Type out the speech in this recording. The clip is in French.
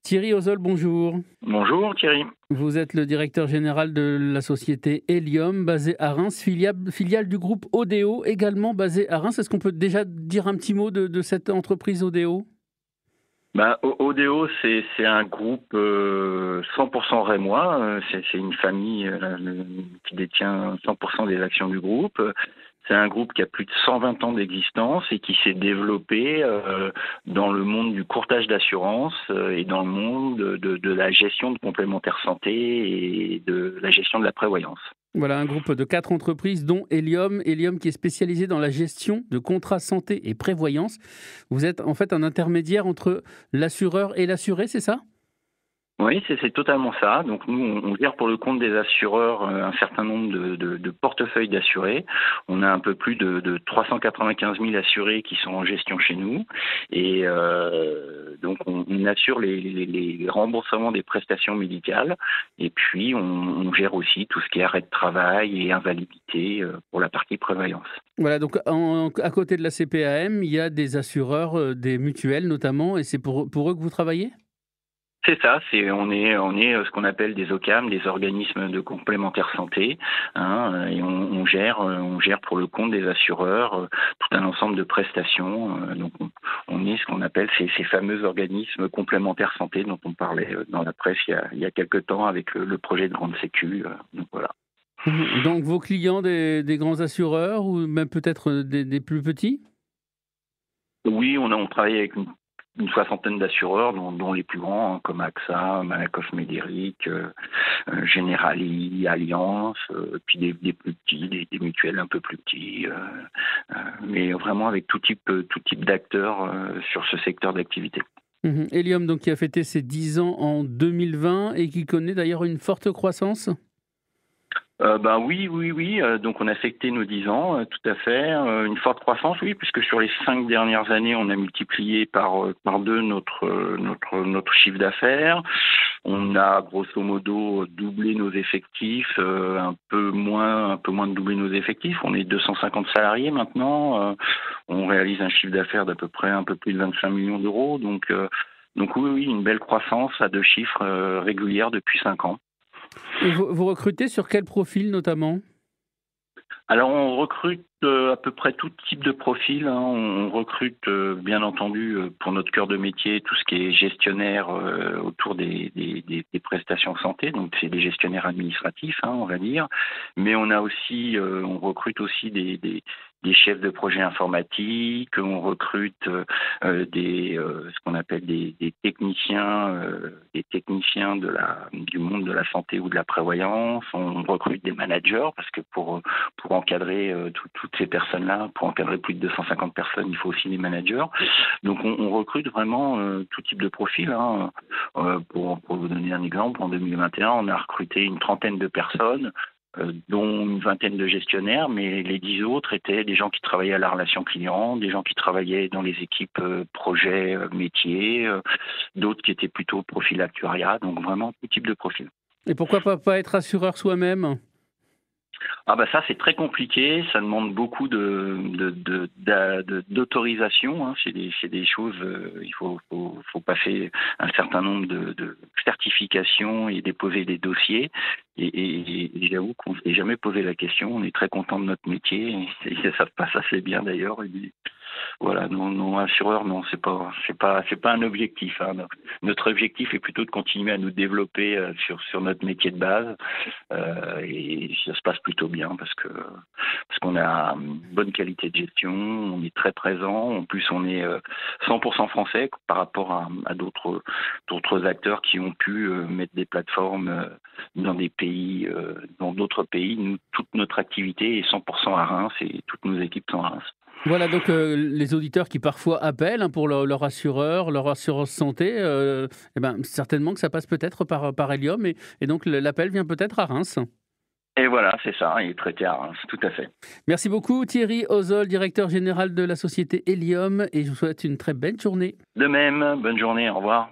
Thierry Ozol, bonjour. Bonjour Thierry. Vous êtes le directeur général de la société Helium, basée à Reims, filiale du groupe Odeo, également basée à Reims. Est-ce qu'on peut déjà dire un petit mot de cette entreprise Odeo ? Odeo, c'est un groupe 100% rémois. C'est une famille qui détient 100% des actions du groupe. C'est un groupe qui a plus de 120 ans d'existence et qui s'est développé dans le monde du courtage d'assurance et dans le monde de la gestion de complémentaires santé et de la gestion de la prévoyance. Voilà, un groupe de 4 entreprises, dont Helium. Helium qui est spécialisé dans la gestion de contrats santé et prévoyance. Vous êtes en fait un intermédiaire entre l'assureur et l'assuré, c'est ça ? Oui, c'est totalement ça. Donc nous, on gère pour le compte des assureurs un certain nombre de portefeuilles d'assurés. On a un peu plus de 395 000 assurés qui sont en gestion chez nous. Et donc on assure les remboursements des prestations médicales. Et puis on gère aussi tout ce qui est arrêt de travail et invalidité pour la partie prévoyance. Voilà, donc à côté de la CPAM, il y a des assureurs, des mutuelles notamment, et c'est pour eux que vous travaillez ? C'est ça, on est ce qu'on appelle des OCAM, des organismes de complémentaire santé, et on gère pour le compte des assureurs tout un ensemble de prestations. Donc on est ce qu'on appelle ces fameux organismes complémentaires santé dont on parlait dans la presse il y a quelque temps avec le projet de Grande Sécu. Donc voilà. Donc vos clients des grands assureurs ou même peut-être des plus petits ? Oui, on travaille avec une soixantaine d'assureurs, dont les plus grands, comme AXA, Malakoff Médéric, Generali, Allianz, puis des plus petits, des mutuelles un peu plus petits, mais vraiment avec tout type d'acteurs sur ce secteur d'activité. Helium, donc, qui a fêté ses 10 ans en 2020 et qui connaît d'ailleurs une forte croissance ? Oui. Donc on a fêté nos 10 ans, tout à fait. Une forte croissance, oui, puisque sur les 5 dernières années, on a multiplié par 2 notre chiffre d'affaires. On a grosso modo doublé nos effectifs, un peu moins de doubler nos effectifs. On est 250 salariés maintenant. On réalise un chiffre d'affaires d'à peu près un peu plus de 25 millions d'euros. Donc oui, une belle croissance à 2 chiffres régulière depuis 5 ans. Et vous recrutez sur quel profil notamment ? Alors on recrute à peu près tout type de profil. On recrute bien entendu pour notre cœur de métier tout ce qui est gestionnaire autour des prestations santé. Donc c'est des gestionnaires administratifs, on va dire. Mais on recrute aussi des chefs de projet informatiques. On recrute ce qu'on appelle des techniciens du monde de la santé ou de la prévoyance. On recrute des managers parce que pour encadrer toutes ces personnes-là, pour encadrer plus de 250 personnes, il faut aussi des managers. Donc on recrute vraiment tout type de profil. Pour vous donner un exemple, en 2021, on a recruté une trentaine de personnes, dont une vingtaine de gestionnaires, mais les 10 autres étaient des gens qui travaillaient à la relation client, des gens qui travaillaient dans les équipes projet métier, d'autres qui étaient plutôt profil actuariat, donc vraiment tout type de profil. Et pourquoi pas être assureur soi-même ? Ça c'est très compliqué, ça demande beaucoup d'autorisation. C'est des choses, il faut passer un certain nombre de certifications et déposer des dossiers. Et j'avoue qu'on ne s'est jamais posé la question. On est très content de notre métier et ça se passe assez bien d'ailleurs. Voilà, non, assureur, non, c'est pas un objectif. Notre objectif est plutôt de continuer à nous développer sur notre métier de base, et ça se passe plutôt bien parce qu'on a une bonne qualité de gestion, on est très présent. En plus, on est 100% français par rapport à d'autres acteurs qui ont pu mettre des plateformes dans d'autres pays. Nous, toute notre activité est 100% à Reims et toutes nos équipes sont à Reims. Voilà, donc les auditeurs qui parfois appellent pour leur assureur, leur assurance santé, certainement que ça passe peut-être par Helium et donc l'appel vient peut-être à Reims. Et voilà, c'est ça, il est traité à Reims, tout à fait. Merci beaucoup Thierry Ozol, directeur général de la société Helium, et je vous souhaite une très belle journée. De même, bonne journée, au revoir.